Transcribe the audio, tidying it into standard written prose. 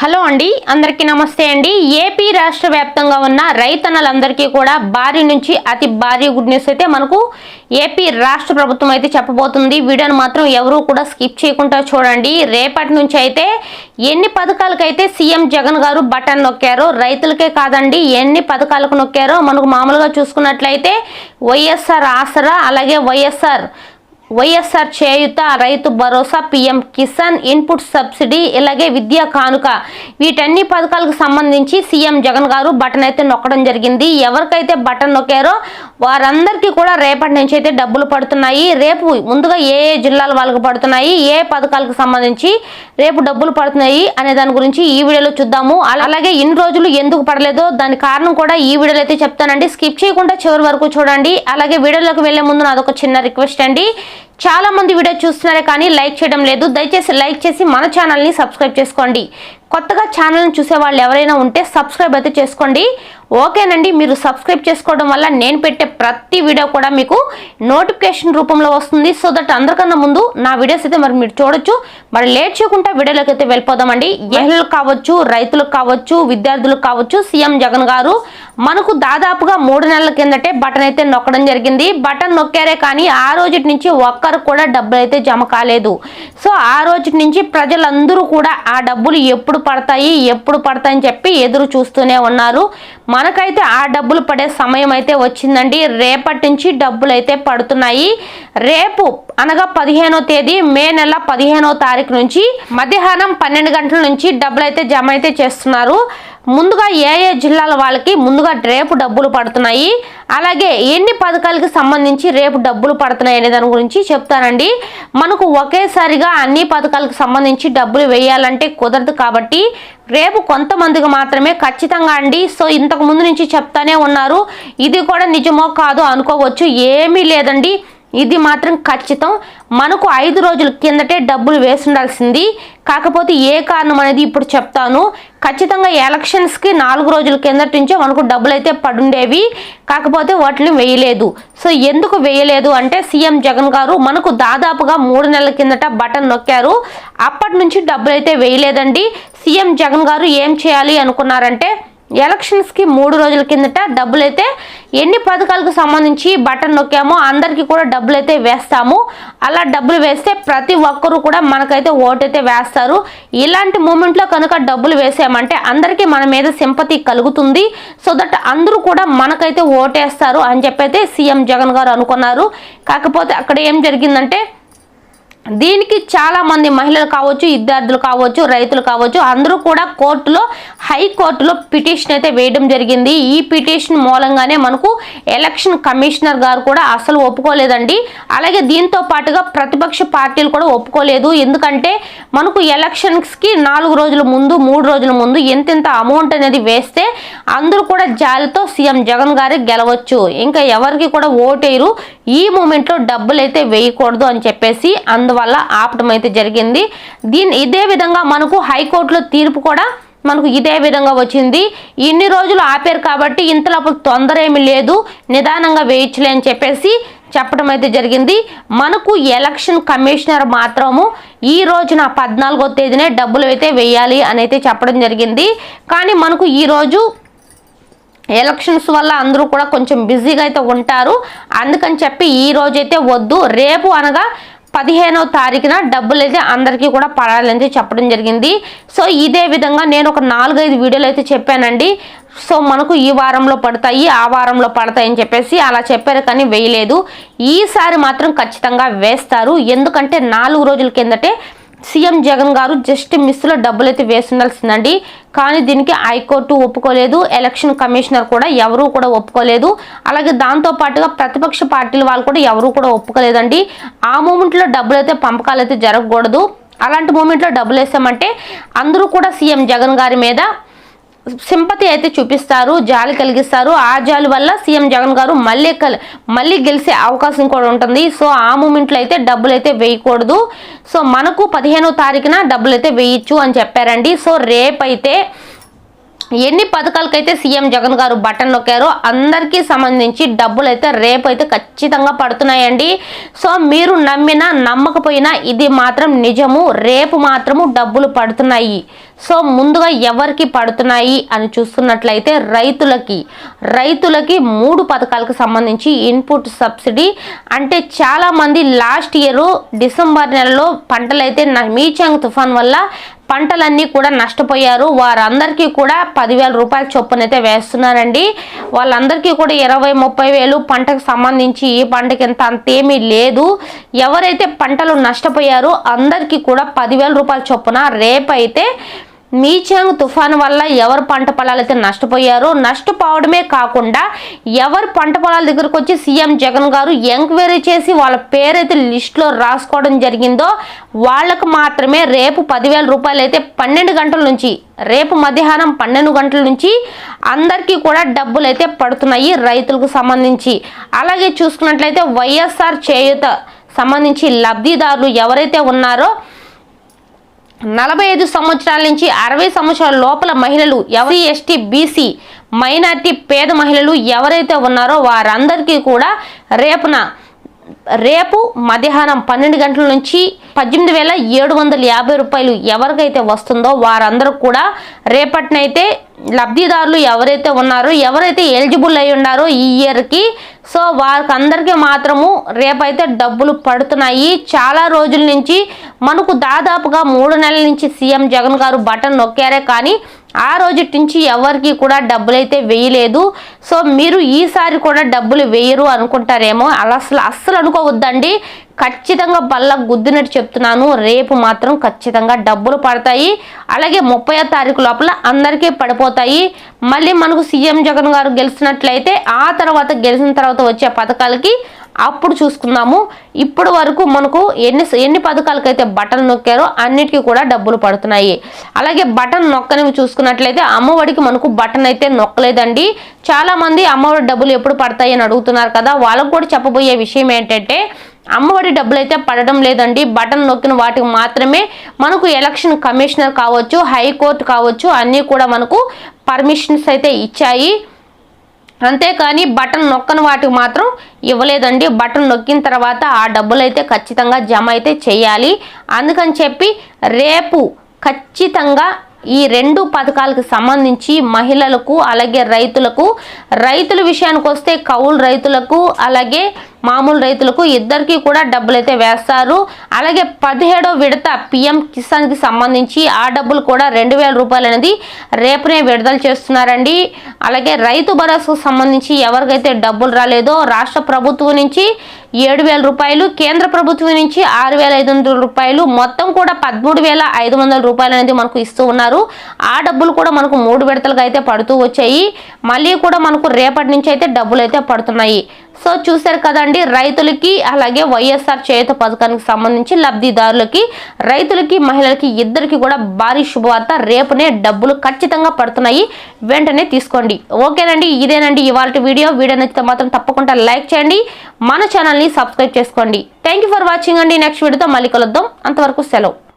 Hello అండి, అందరికీ నమస్తే అండి. ఏపీ రాష్ట్ర వ్యాప్తంగా ఉన్న రైతన్నలందరికీ కూడా భారీ నుంచి అతి భారీ గుడ్ న్యూస్ అయితే మనకు ఏపీ రాష్ట్ర ప్రభుత్వం అయితే చెప్పబోతుంది. వీడియోను మాత్రం ఎవరు కూడా స్కిప్ చేయకుండా చూడండి. రేపటి నుంచి అయితే ఎన్ని పథకాలకైతే సీఎం జగన్ గారు బటన్ నొక్కారో, రైతులకే కాదండి ఎన్ని పథకాలకు నొక్కారో మనకు మామూలుగా చూసుకున్నట్లయితే వైఎస్ఆర్ ఆసరా, అలాగే వైఎస్ఆర్ చేయుత, Rythu Bharosa, PM Kisan, input subsidy, ఇలాగే విద్యా కానుక, వీటన్ని పథకాలకు సంబంధించి సీఎం జగన్ గారు బటన్ అయితే నొక్కడం జరిగింది. ఎవరికైతే బటన్ నొక్కారో వారందరికీ కూడా రేపటి నుంచి అయితే డబ్బులు పడుతున్నాయి. రేపు ముందుగా ఏ జిల్లాల వాళ్ళకు పడుతున్నాయి, ఏ పథకాలకు సంబంధించి రేపు డబ్బులు పడుతున్నాయి అనే దాని గురించి ఈ వీడియోలో చూద్దాము. అలాగే ఇన్ని రోజులు ఎందుకు పడలేదో దాని కారణం కూడా ఈ వీడియోలో అయితే చెప్తానండి. స్కిప్ చేయకుండా చివరి వరకు చూడండి. అలాగే వీడియోలోకి వెళ్లే ముందు నాదొక చిన్న రిక్వెస్ట్ అండి. చాలా మంది వీడియో చూస్తున్నారే కానీ లైక్ చేయడం లేదు. దయచేసి లైక్ చేసి మన ఛానల్ని సబ్స్క్రైబ్ చేసుకోండి. కొత్తగా ఛానల్ని చూసే వాళ్ళు ఎవరైనా ఉంటే సబ్స్క్రైబ్ అయితే చేసుకోండి. ఓకేనండి, మీరు సబ్స్క్రైబ్ చేసుకోవడం వల్ల నేను పెట్టే ప్రతి వీడియో కూడా మీకు నోటిఫికేషన్ రూపంలో వస్తుంది. సో దట్ అందరికన్నా ముందు నా వీడియోస్ అయితే మీరు చూడొచ్చు. మరి లేట్ చేయకుండా వీడియోలోకి అయితే వెళ్ళిపోదామండి. మహిళలకు కావచ్చు, రైతులకు కావచ్చు, విద్యార్థులకు కావచ్చు, సీఎం జగన్ గారు మనకు దాదాపుగా 3 నెలల కిందటే బటన్ అయితే నొక్కడం జరిగింది. బటన్ నొక్కారే కానీ ఆ రోజు నుంచి ఒక్కరు కూడా డబ్బులు అయితే జమ కాలేదు. సో ఆ రోజు నుంచి ప్రజలందరూ కూడా ఆ డబ్బులు ఎప్పుడు పడతాయని చెప్పి ఎదురు చూస్తూనే ఉన్నారు. మనకైతే ఆ డబ్బులు పడే సమయం అయితే వచ్చిందండి. రేపటి నుంచి డబ్బులు అయితే పడుతున్నాయి. రేపు అనగా 15వ తేదీ మే నెల 15వ తారీఖు నుంచి మధ్యాహ్నం 12 గంటల నుంచి డబ్బులు అయితే జమ అయితే చేస్తున్నారు. ముందుగా ఏ జిల్లాల వాళ్ళకి ముందుగా రేపు డబ్బులు పడుతున్నాయి, అలాగే ఎన్ని పథకాలకి సంబంధించి రేపు డబ్బులు పడుతున్నాయి అనే దాని గురించి చెప్తానండి. మనకు ఒకేసారిగా అన్ని పథకాలకు సంబంధించి డబ్బులు వేయాలంటే కుదరదు కాబట్టి రేపు కొంతమందికి మాత్రమే ఖచ్చితంగా అండి. సో ఇంతకు ముందు నుంచి చెప్తానే ఉన్నారు, ఇది కూడా నిజమో కాదో అనుకోవచ్చు, ఏమీ లేదండి, ఇది మాత్రం ఖచ్చితం. మనకు 5 రోజుల కిందటే డబ్బులు వేసుండాల్సింది. కాకపోతే ఏ కారణం అనేది ఇప్పుడు చెప్తాను. ఖచ్చితంగా ఎలక్షన్స్కి 4 రోజుల కిందటి నుంచే మనకు డబ్బులు అయితే పడుండేవి, కాకపోతే వాటిని వేయలేదు. సో ఎందుకు వేయలేదు అంటే సీఎం జగన్ గారు మనకు దాదాపుగా 3 నెలల కిందట బటన్ నొక్కారు. అప్పటి నుంచి డబ్బులు అయితే వేయలేదండి. సీఎం జగన్ గారు ఏం చేయాలి అనుకున్నారంటే ఎలక్షన్స్కి 3 రోజుల కిందట డబ్బులైతే ఎన్ని పథకాలకు సంబంధించి బటన్ నొక్కామో అందరికీ కూడా డబ్బులు అయితే వేస్తాము. అలా డబ్బులు వేస్తే ప్రతి ఒక్కరూ కూడా మనకైతే ఓటైతే వేస్తారు. ఇలాంటి మూమెంట్లో కనుక డబ్బులు వేసామంటే అందరికీ మన మీద సింపతి కలుగుతుంది. సో దట్ అందరూ కూడా మనకైతే ఓటేస్తారు అని చెప్పైతే సీఎం జగన్ గారు అనుకున్నారు. కాకపోతే అక్కడ ఏం జరిగిందంటే దీనికి చాలా మంది మహిళలు కావచ్చు, విద్యార్థులు కావచ్చు, రైతులు కావచ్చు, అందరూ కూడా హైకోర్టులో పిటిషన్ అయితే వేయడం జరిగింది. ఈ పిటిషన్ మూలంగానే మనకు ఎలక్షన్ కమిషనర్ గారు కూడా అసలు ఒప్పుకోలేదండి. అలాగే దీంతో పాటుగా ప్రతిపక్ష పార్టీలు కూడా ఒప్పుకోలేదు. ఎందుకంటే మనకు ఎలక్షన్స్కి 4 రోజుల ముందు 3 రోజుల ముందు ఎంతెంత అమౌంట్ అనేది వేస్తే అందరూ కూడా జాలితో సీఎం జగన్ గారికి గెలవచ్చు, ఇంకా ఎవరికి కూడా ఓటేయరు, ఈ మూమెంట్లో డబ్బులు అయితే వేయకూడదు అని చెప్పేసి వల్ల ఆపటం అయితే జరిగింది. ఇదే విధంగా మనకు హైకోర్టులో తీర్పు కూడా మనకు ఇదే విధంగా వచ్చింది. ఇన్ని రోజులు ఆపారు కాబట్టి ఇంతలోపు తొందర ఏమీ లేదు, నిదానంగా వేయించలే అని చెప్పేసి చెప్పడం అయితే జరిగింది. మనకు ఎలక్షన్ కమిషనర్ మాత్రము ఈ రోజున 14వ తేదీనే డబ్బులు అయితే వేయాలి అని అయితే చెప్పడం జరిగింది. కానీ మనకు ఈరోజు ఎలక్షన్స్ వల్ల అందరూ కూడా కొంచెం బిజీగా అయితే ఉంటారు. అందుకని చెప్పి ఈ రోజైతే వద్దు, రేపు అనగా 15వ తారీఖున డబ్బులు అయితే అందరికీ కూడా పడాలని చెప్పడం జరిగింది. సో ఇదే విధంగా నేను ఒక 4-5 వీడియోలు అయితే చెప్పానండి. సో మనకు ఈ వారంలో పడతాయి, ఆ వారంలో పడతాయి అని చెప్పేసి అలా చెప్పారు కానీ వేయలేదు. ఈసారి మాత్రం ఖచ్చితంగా వేస్తారు. ఎందుకంటే 4 రోజుల కిందటే సీఎం జగన్ గారు జస్ట్ మిస్లో డబ్బులు అయితే వేస్తుండాల్సిందండి. కానీ దీనికి హైకోర్టు ఒప్పుకోలేదు, ఎలక్షన్ కమిషనర్ కూడా ఎవరూ కూడా ఒప్పుకోలేదు. అలాగే దాంతోపాటుగా ప్రతిపక్ష పార్టీల వాళ్ళు కూడా ఎవరూ కూడా ఒప్పుకోలేదండి. ఆ మూమెంట్లో డబ్బులు అయితే పంపకాలు అయితే జరగకూడదు. అలాంటి మూమెంట్లో డబ్బులు వేసామంటే అందరూ కూడా సీఎం జగన్ గారి మీద సింపతి అయితే చూపిస్తారు, జాలి కలిగిస్తారు. ఆ జాలి వల్ల సీఎం జగన్ గారు మళ్ళీ గెలిచే అవకాశం కూడా ఉంటుంది. సో ఆ మూమెంట్లో అయితే డబ్బులు అయితే వేయకూడదు. సో మనకు 15వ తారీఖున డబ్బులు అయితే వేయచ్చు అని చెప్పారండి. సో రేపైతే ఎన్ని పథకాలకైతే సీఎం జగన్ గారు బటన్ నొక్కారో అందరికీ సంబంధించి డబ్బులు అయితే రేపు అయితే ఖచ్చితంగా పడుతున్నాయండి. సో మీరు నమ్మినా నమ్మకపోయినా ఇది మాత్రం నిజము, రేపు మాత్రము డబ్బులు పడుతున్నాయి. సో ముందుగా ఎవరికి పడుతున్నాయి అని చూస్తున్నట్లయితే రైతులకి 3 పథకాలకు సంబంధించి ఇన్పుట్ సబ్సిడీ. అంటే చాలా మంది లాస్ట్ ఇయర్ డిసెంబర్ నెలలో పంటలైతే మీచాంగ్ తుఫాన్ వల్ల పంటలన్నీ కూడా నష్టపోయారు. వారందరికీ కూడా 10,000 రూపాయల చొప్పునైతే వేస్తున్నారండి. వాళ్ళందరికీ కూడా 20-30 వేలు పంటకు సంబంధించి ఈ పంటకి అంతేమీ లేదు. ఎవరైతే పంటలు నష్టపోయారో అందరికీ కూడా 10,000 రూపాయల చొప్పున రేపైతే మీచాంగ్ తుఫాను వల్ల ఎవరు పంట పొలాలు అయితే నష్టపోవడమే కాకుండా ఎవరు పంట పొలాల దగ్గరకు వచ్చి సీఎం జగన్ గారు ఎంక్వైరీ చేసి వాళ్ళ పేరైతే లిస్టులో రాసుకోవడం జరిగిందో వాళ్ళకు మాత్రమే రేపు 10,000 రూపాయలు అయితే 12 గంటల నుంచి రేపు మధ్యాహ్నం 12 గంటల నుంచి అందరికీ కూడా డబ్బులు అయితే పడుతున్నాయి రైతులకు సంబంధించి. అలాగే చూసుకున్నట్లయితే వైఎస్ఆర్ చేయూత సంబంధించి లబ్ధిదారులు ఎవరైతే ఉన్నారో 45 సంవత్సరాల నుంచి 60 సంవత్సరాల లోపల మహిళలు, ఎస్సీ ఎస్టీ బీసీ మైనార్టీ పేద మహిళలు ఎవరైతే ఉన్నారో వారందరికీ కూడా రేపు మధ్యాహ్నం 12 గంటల నుంచి 18,750 రూపాయలు ఎవరికైతే వస్తుందో వారందరూ కూడా రేపటినైతే లబ్ధిదారులు ఎవరైతే ఉన్నారో ఎవరైతే ఎలిజిబుల్ అయి ఉన్నారో ఈ ఇయర్కి సో వారికి అందరికీ మాత్రము రేపైతే డబ్బులు పడుతున్నాయి. చాలా రోజుల నుంచి మనకు దాదాపుగా 3 నెలల నుంచి సీఎం జగన్ గారు బటన్ నొక్కారే కానీ ఆ రోజు నుంచి ఎవరికి కూడా డబ్బులు అయితే వేయలేదు. సో మీరు ఈసారి కూడా డబ్బులు వేయరు అనుకుంటారేమో, అస్సలు అనుకోవద్దండి. ఖచ్చితంగా బల్ల గుద్దినట్టు చెప్తున్నాను, రేపు మాత్రం ఖచ్చితంగా డబ్బులు పడతాయి. అలాగే 30వ తారీఖు లోపల అందరికీ పడిపోతాయి. మళ్ళీ మనకు సీఎం జగన్ గారు గెలిచినట్లయితే గెలిచిన తర్వాత వచ్చే పథకాలకి అప్పుడు చూసుకుందాము. ఇప్పటి వరకు మనకు ఎన్ని పథకాలకైతే బటన్ నొక్కారో అన్నిటికీ కూడా డబ్బులు పడుతున్నాయి. అలాగే బటన్ నొక్కనివి చూసుకున్నట్లయితే అమ్మఒడికి మనకు బటన్ అయితే నొక్కలేదండి. చాలా మంది అమ్మఒడి డబ్బులు ఎప్పుడు పడతాయి అని అడుగుతున్నారు కదా, వాళ్ళకు కూడా చెప్పబోయే విషయం ఏంటంటే అమ్మఒడి డబ్బులు అయితే పడడం లేదండి. బటన్ నొక్కిన వాటికి మాత్రమే మనకు ఎలక్షన్ కమిషనర్ కావచ్చు, హైకోర్టు కావచ్చు అన్నీ కూడా మనకు పర్మిషన్స్ అయితే ఇచ్చాయి. అంతేకాని బటన్ నొక్కని వాటికి మాత్రం ఇవ్వలేదండి. బటన్ నొక్కిన తర్వాత ఆ డబ్బులు అయితే ఖచ్చితంగా జమ అయితే చేయాలి. అందుకని చెప్పి రేపు ఖచ్చితంగా ఈ 2 పథకాలకు సంబంధించి మహిళలకు అలాగే రైతుల విషయానికి వస్తే కౌలు రైతులకు అలాగే మామూలు రైతులకు ఇద్దరికి కూడా డబ్బులు అయితే వేస్తారు. అలాగే 17వ విడత పిఎం కిసాన్కి సంబంధించి ఆ డబ్బులు కూడా 2,000 రూపాయలు అనేది రేపునే విడుదల చేస్తున్నారండి. అలాగే రైతు భరోసాకు సంబంధించి ఎవరికైతే డబ్బులు రాలేదో రాష్ట్ర ప్రభుత్వం నుంచి 7,000 రూపాయలు, కేంద్ర ప్రభుత్వం నుంచి 6,500 రూపాయలు, మొత్తం కూడా 13,500 రూపాయలు అనేది మనకు ఇస్తూ ఉన్నారు. ఆ డబ్బులు కూడా మనకు 3 విడతలుగా అయితే పడుతూ వచ్చాయి. మళ్ళీ కూడా మనకు రేపటి నుంచి అయితే డబ్బులు అయితే పడుతున్నాయి. సో చూశారు కదండి, రైతులకి అలాగే వైఎస్ఆర్ చేయూత పథకానికి సంబంధించి లబ్ధిదారులకి రైతులకి మహిళలకి ఇద్దరికి కూడా భారీ శుభవార్త, రేపునే డబ్బులు ఖచ్చితంగా పడుతున్నాయి, వెంటనే తీసుకోండి. ఓకేనండి, ఇదేనండి ఇవాళ వీడియో నచ్చితే మాత్రం తప్పకుండా లైక్ చేయండి, మన ఛానల్ని సబ్స్క్రైబ్ చేసుకోండి. థ్యాంక్ యూ ఫర్ వాచింగ్ అండి. నెక్స్ట్ వీడియోతో మళ్ళీ కలుద్దాం, అంతవరకు సెలవు.